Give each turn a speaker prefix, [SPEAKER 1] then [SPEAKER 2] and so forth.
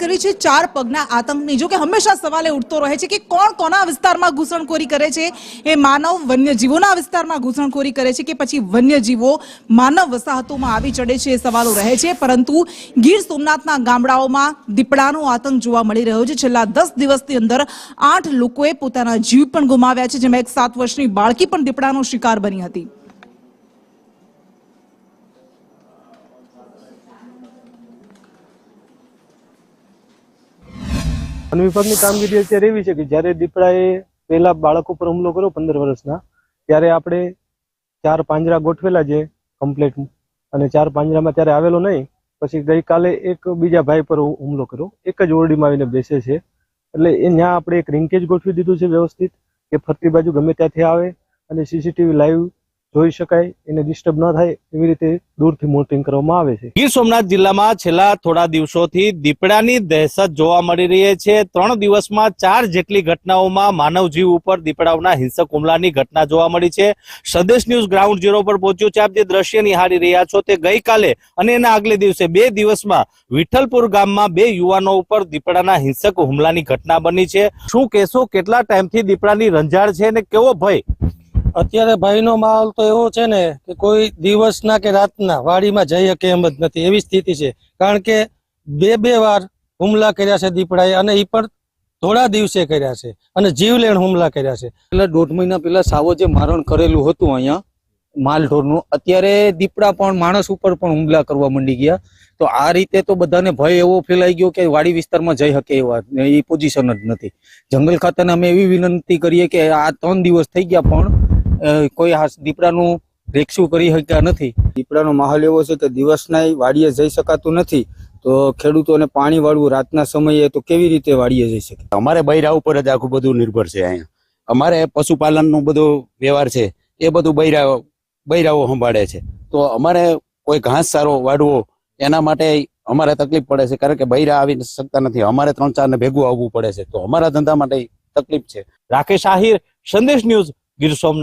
[SPEAKER 1] કરી છે ચાર પગના આતંકની। જો કે હંમેશા સવાલ ઉઠતો રહે છે કે કોણ કોના વિસ્તારમાં ઘૂસણખોરી કરે છે, એ માનવ વન્યજીવોના વિસ્તારમાં ઘૂસણખોરી કરે છે કે પછી વન્યજીવો માનવ વસાહતોમાં આવી ચડે છે, એ સવાલો રહે છે। પરંતુ ગીર સોમનાથના ગામડાઓમાં દીપડાનો આતંક જોવા મળી રહ્યો છે। છેલ્લા 10 દિવસની અંદર 8 લોકોએ પોતાના જીવ પણ ગુમાવ્યા છે, જેમાં એક 7 વર્ષની બાળકી પણ દીપડાનો શિકાર બની હતી।
[SPEAKER 2] वन विभाग की कामगीरी अत्यारे एवी छे के ज्यारे दीपड़ाए पहला बाळक पर हुमलो कर्यो 15 वर्षना त्यारे आपणे 4 પાંજરા गोठवेला छे कम्प्लीट अने 4 પાંજરાमां त्यारे आवेलो नहीं। पछी गई काले एक बीजा भाई पर हुमलो कर्यो, एक ज ओरडीमां आवीने बेसे छे એટલે એ ન્યા આપણે એક રિંકેજ ગોઠવી દીધું છે વ્યવસ્થિત કે ફરતી બાજુ ગમે ત્યાંથી આવે અને સીસીટીવી લાઈવ જોઈ શકાય, એને ડિસ્ટર્બ ન થાય એવી રીતે દૂરથી મોનિટરિંગ કરવામાં આવે છે।
[SPEAKER 3] ગીર સોમનાથ જિલ્લામાં છેલ્લા થોડા દિવસોથી દીપડાની દહેશત જોવા મળી રહી છે। 3 દિવસમાં 4 જેટલી ઘટનાઓમાં માનવ જીવ ઉપર દીપડાઓના હિંસક હુમલાની ઘટના જોવા મળી છે। સ્વદેશ ન્યૂઝ ગ્રાઉન્ડ ઝીરો પર પહોંચ્યું છે। આપ જે દ્રશ્ય નિહાળી રહ્યા છો તે ગઈકાલે અને એના આગલે દિવસે 2 દિવસમાં વિઠ્ઠલપુર ગામમાં 2 યુવાનો ઉપર દીપડાના હિંસક હુમલાની ઘટના બની છે। શું કહેશો, કેટલા ટાઈમથી દીપડાની રંજાડ છે અને કેવો ભય?
[SPEAKER 4] અત્યારે ભાઈનો માહોલ તો એવો છે ને કે કોઈ દિવસના કે રાતના વાડીમાં જઈ શકે એમ જ નથી, એવી સ્થિતિ છે। કારણ કે 2 વાર હુમલા કર્યા છે દીપડાએ, અને એ પણ થોડા દિવસે કર્યા છે અને જીવલેણ હુમલા કર્યા છે।
[SPEAKER 5] પેલા 1.5 મહિના પહેલા સાવો જે મારણ કરેલું હતું અહીંયા માલઢોરનું, અત્યારે દીપડા પણ માણસ ઉપર પણ હુમલા કરવા માંડી ગયા। તો આ રીતે તો બધાને ભય એવો ફેલાઈ ગયો કે વાડી વિસ્તારમાં જઈ શકે એવા એ પોઝિશન જ નથી। જંગલ ખાતાને અમે એવી વિનંતી કરીએ કે આ 3 દિવસ થઈ ગયા પણ કોઈ દીપડાનું રેસ્ક્યુ કરી શક્યા નથી।
[SPEAKER 6] દીપડાનો માહોલ એવો છે કે દિવસના વાડીએ જઈ શકાતું નથી, તો ખેડૂતોને પાણી વાળવું રાતના સમયે તો કેવી રીતે વાડીએ જઈ શકે?
[SPEAKER 7] અમારે બૈરા ઉપર જ આખું બધું નિર્ભર છે। અહીંયા અમારે પશુપાલનનું બધું વ્યવહાર છે એ બધું બૈરાઓ સંભાળે છે। તો અમારે કોઈ ઘાસ સારો વાળવો એના માટે અમારે તકલીફ પડે છે, કારણ કે બૈરા આવી શકતા નથી, અમારે 3-4 ને ભેગું આવવું પડે છે। તો અમારા ધંધા માટે તકલીફ છે।
[SPEAKER 3] રાકેશ આહિર, સંદેશ ન્યૂઝ, ગીર સોમનાથ।